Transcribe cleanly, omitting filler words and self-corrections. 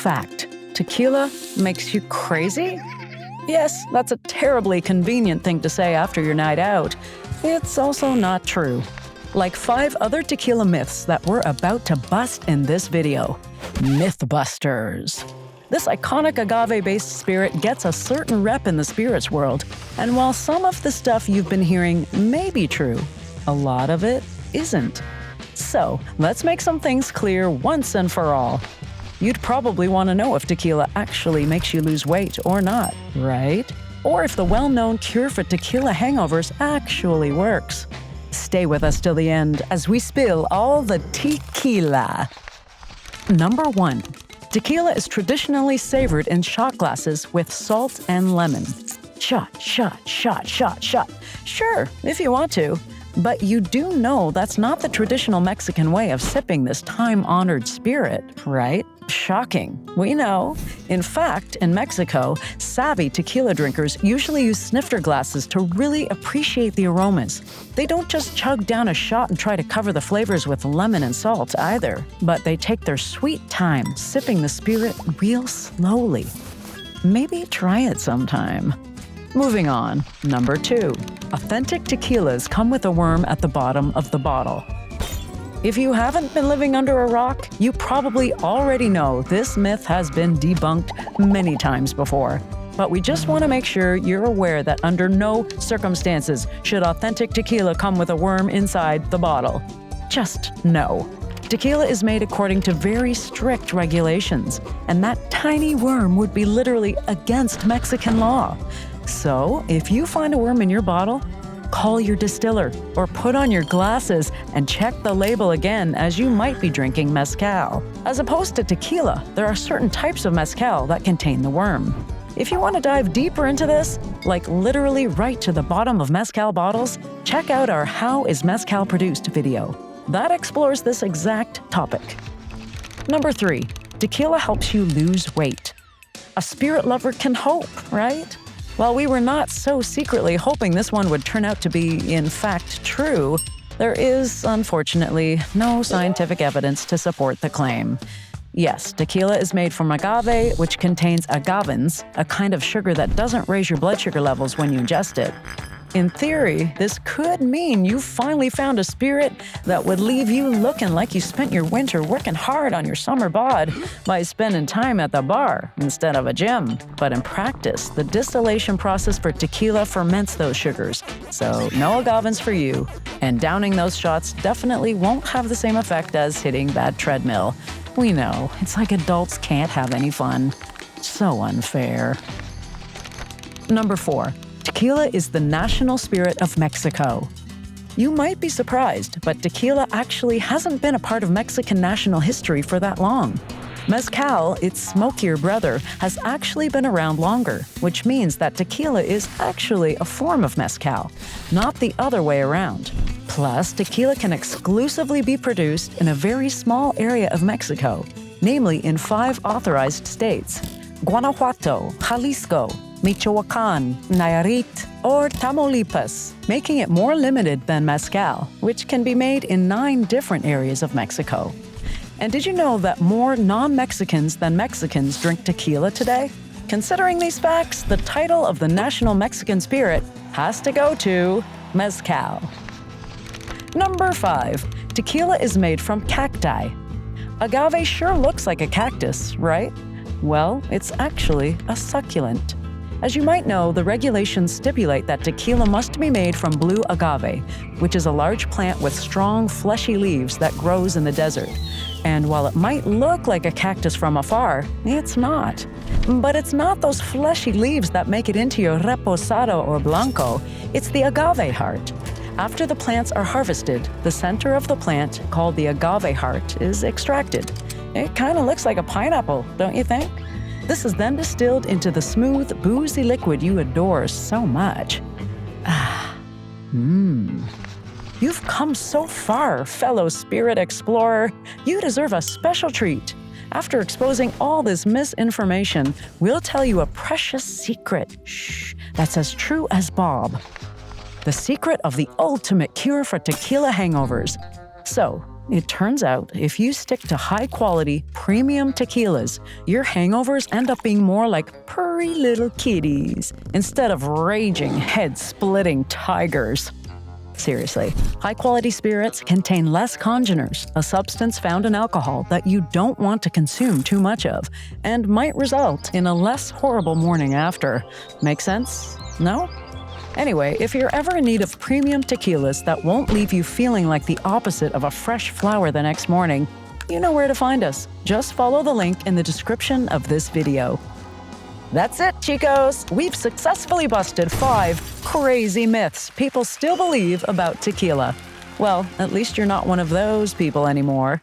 Fact: tequila makes you crazy? Yes, that's a terribly convenient thing to say after your night out. It's also not true. Like 5 other tequila myths that we're about to bust in this video. Mythbusters. This iconic agave-based spirit gets a certain rep in the spirits world, and while some of the stuff you've been hearing may be true, a lot of it isn't. So, let's make some things clear once and for all. You'd probably want to know if tequila actually makes you lose weight or not, right? Or if the well-known cure for tequila hangovers actually works. Stay with us till the end as we spill all the tequila. Number 1. Tequila is traditionally savored in shot glasses with salt and lemon. Shot, shot, shot, shot, shot. Sure, if you want to. But you do know that's not the traditional Mexican way of sipping this time-honored spirit, right? Shocking. We know. In fact, in Mexico, savvy tequila drinkers usually use snifter glasses to really appreciate the aromas. They don't just chug down a shot and try to cover the flavors with lemon and salt either, but they take their sweet time sipping the spirit real slowly. Maybe try it sometime. Moving on. Number 2. Authentic tequilas come with a worm at the bottom of the bottle. If you haven't been living under a rock, you probably already know this myth has been debunked many times before. But we just want to make sure you're aware that under no circumstances should authentic tequila come with a worm inside the bottle. Just no. Tequila is made according to very strict regulations, and that tiny worm would be literally against Mexican law. So, if you find a worm in your bottle, call your distiller or put on your glasses and check the label again, as you might be drinking mezcal. As opposed to tequila, there are certain types of mezcal that contain the worm. If you want to dive deeper into this, like literally right to the bottom of mezcal bottles, check out our How is Mezcal Produced video. That explores this exact topic. Number 3. Tequila helps you lose weight. A spirit lover can hope, right? While we were not so secretly hoping this one would turn out to be, in fact, true, there is, unfortunately, no scientific evidence to support the claim. Yes, tequila is made from agave, which contains agavins, a kind of sugar that doesn't raise your blood sugar levels when you ingest it. In theory, this could mean you finally found a spirit that would leave you looking like you spent your winter working hard on your summer bod by spending time at the bar instead of a gym. But in practice, the distillation process for tequila ferments those sugars, so no agavins for you. And downing those shots definitely won't have the same effect as hitting that treadmill. We know, it's like adults can't have any fun. So unfair. Number 4. Tequila is the national spirit of Mexico. You might be surprised, but tequila actually hasn't been a part of Mexican national history for that long. Mezcal, its smokier brother, has actually been around longer, which means that tequila is actually a form of mezcal, not the other way around. Plus, tequila can exclusively be produced in a very small area of Mexico, namely in 5 authorized states: Guanajuato, Jalisco, Michoacán, Nayarit, or Tamaulipas, making it more limited than mezcal, which can be made in 9 different areas of Mexico. And did you know that more non-Mexicans than Mexicans drink tequila today? Considering these facts, the title of the national Mexican spirit has to go to mezcal. Number 5. Tequila is made from cacti. Agave sure looks like a cactus, right? Well, it's actually a succulent. As you might know, the regulations stipulate that tequila must be made from blue agave, which is a large plant with strong, fleshy leaves that grows in the desert. And while it might look like a cactus from afar, it's not. But it's not those fleshy leaves that make it into your reposado or blanco, it's the agave heart. After the plants are harvested, the center of the plant, called the agave heart, is extracted. It kind of looks like a pineapple, don't you think? This is then distilled into the smooth, boozy liquid you adore so much. You've come so far, fellow spirit explorer. You deserve a special treat. After exposing all this misinformation, we'll tell you a precious secret. Shh, that's as true as Bob. The secret of the ultimate cure for tequila hangovers. So, It turns out if you stick to high-quality, premium tequilas, your hangovers end up being more like purry little kitties instead of raging, head-splitting tigers. Seriously, high-quality spirits contain less congeners, a substance found in alcohol that you don't want to consume too much of, and might result in a less horrible morning after. Make sense? No? Anyway, if you're ever in need of premium tequilas that won't leave you feeling like the opposite of a fresh flower the next morning, you know where to find us. Just follow the link in the description of this video. That's it, chicos! We've successfully busted 5 crazy myths people still believe about tequila. Well, at least you're not one of those people anymore.